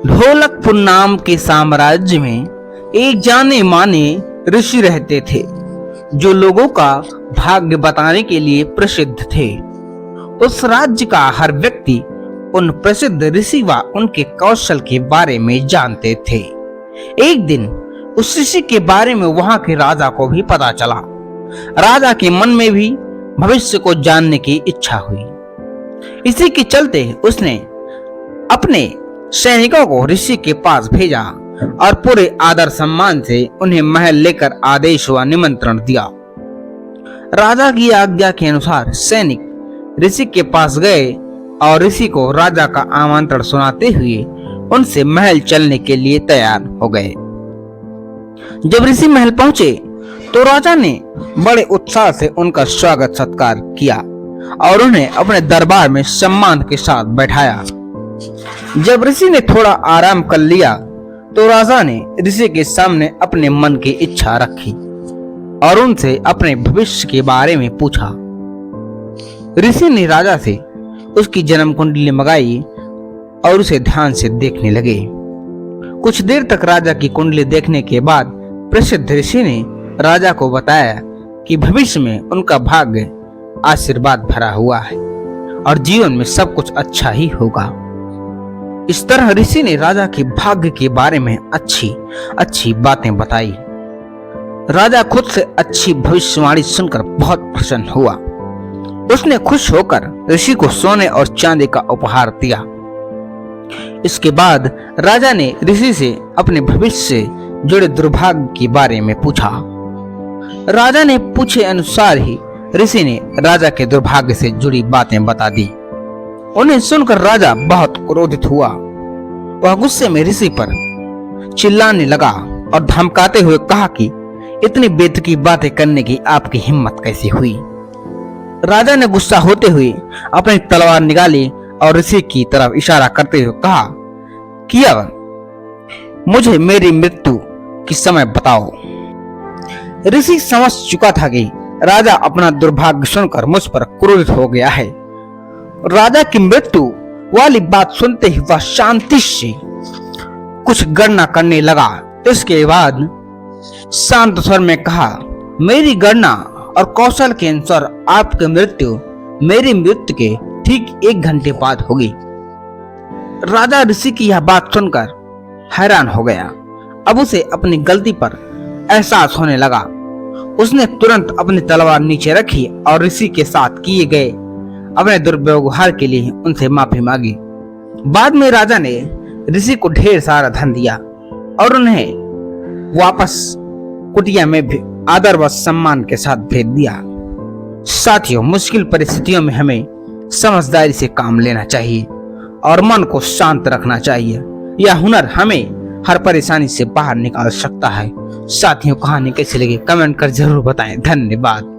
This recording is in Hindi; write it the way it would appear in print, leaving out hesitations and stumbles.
ढोलकपुर नाम के साम्राज्य में एक जाने माने ऋषि रहते थे जो लोगों का भाग्य बताने के लिए प्रसिद्ध थे। उस राज्य का हर व्यक्ति उन प्रसिद्ध ऋषि व उनके कौशल के बारे में जानते थे। एक दिन उस ऋषि के बारे में वहां के राजा को भी पता चला। राजा के मन में भी भविष्य को जानने की इच्छा हुई। इसी के चलते उसने अपने सैनिकों को ऋषि के पास भेजा और पूरे आदर सम्मान से उन्हें महल लेकर आदेश व निमंत्रण दिया। राजा की आज्ञा के अनुसार सैनिक ऋषि के पास गए और ऋषि को राजा का आमंत्रण सुनाते हुए उनसे महल चलने के लिए तैयार हो गए। जब ऋषि महल पहुंचे तो राजा ने बड़े उत्साह से उनका स्वागत सत्कार किया और उन्हें अपने दरबार में सम्मान के साथ बैठाया। जब ऋषि ने थोड़ा आराम कर लिया तो राजा ने ऋषि के सामने अपने मन की इच्छा रखी और उनसे अपने भविष्य के बारे में पूछा। ऋषि ने राजा से उसकी जन्म कुंडली मंगाई और उसे ध्यान से देखने लगे। कुछ देर तक राजा की कुंडली देखने के बाद प्रसिद्ध ऋषि ने राजा को बताया कि भविष्य में उनका भाग्य आशीर्वाद भरा हुआ है और जीवन में सब कुछ अच्छा ही होगा। इस तरह ऋषि ने राजा के भाग्य के बारे में अच्छी अच्छी बातें बताई। राजा खुद से अच्छी भविष्यवाणी सुनकर बहुत प्रसन्न हुआ। उसने खुश होकर ऋषि को सोने और चांदी का उपहार दिया। इसके बाद राजा ने ऋषि से अपने भविष्य से जुड़े दुर्भाग्य के बारे में पूछा। राजा ने पूछे अनुसार ही ऋषि ने राजा के दुर्भाग्य से जुड़ी बातें बता दी। उन्हें सुनकर राजा बहुत क्रोधित हुआ। वह गुस्से में ऋषि पर चिल्लाने लगा और धमकाते हुए कहा कि इतनी बेतुकी बातें करने की आपकी हिम्मत कैसे हुई। राजा ने गुस्सा होते हुए अपनी तलवार निकाली और ऋषि की तरफ इशारा करते हुए कहा कि अब मुझे मेरी मृत्यु की समय बताओ। ऋषि समझ चुका था कि राजा अपना दुर्भाग्य सुनकर मुझ पर क्रोधित हो गया है। राजा की मृत्यु वाली बात सुनते ही वह शांति से कुछ गणना करने लगा। इसके बाद शांत स्वर में कहा, मेरी गणना और कौशल के अनुसार आपकी मृत्यु मेरी मृत्यु के ठीक 1 घंटे बाद होगी। राजा ऋषि की यह बात सुनकर हैरान हो गया। अब उसे अपनी गलती पर एहसास होने लगा। उसने तुरंत अपनी तलवार नीचे रखी और ऋषि के साथ किए गए अपने दुर्व्यवहार के लिए उनसे माफी मांगी। बाद में राजा ने ऋषि को ढेर सारा धन दिया और उन्हें वापस कुटिया में भी आदर व सम्मान के साथ भेज दिया। साथियों, मुश्किल परिस्थितियों में हमें समझदारी से काम लेना चाहिए और मन को शांत रखना चाहिए। यह हुनर हमें हर परेशानी से बाहर निकाल सकता है। साथियों, कहानी कैसी लगी कमेंट कर जरूर बताएं। धन्यवाद।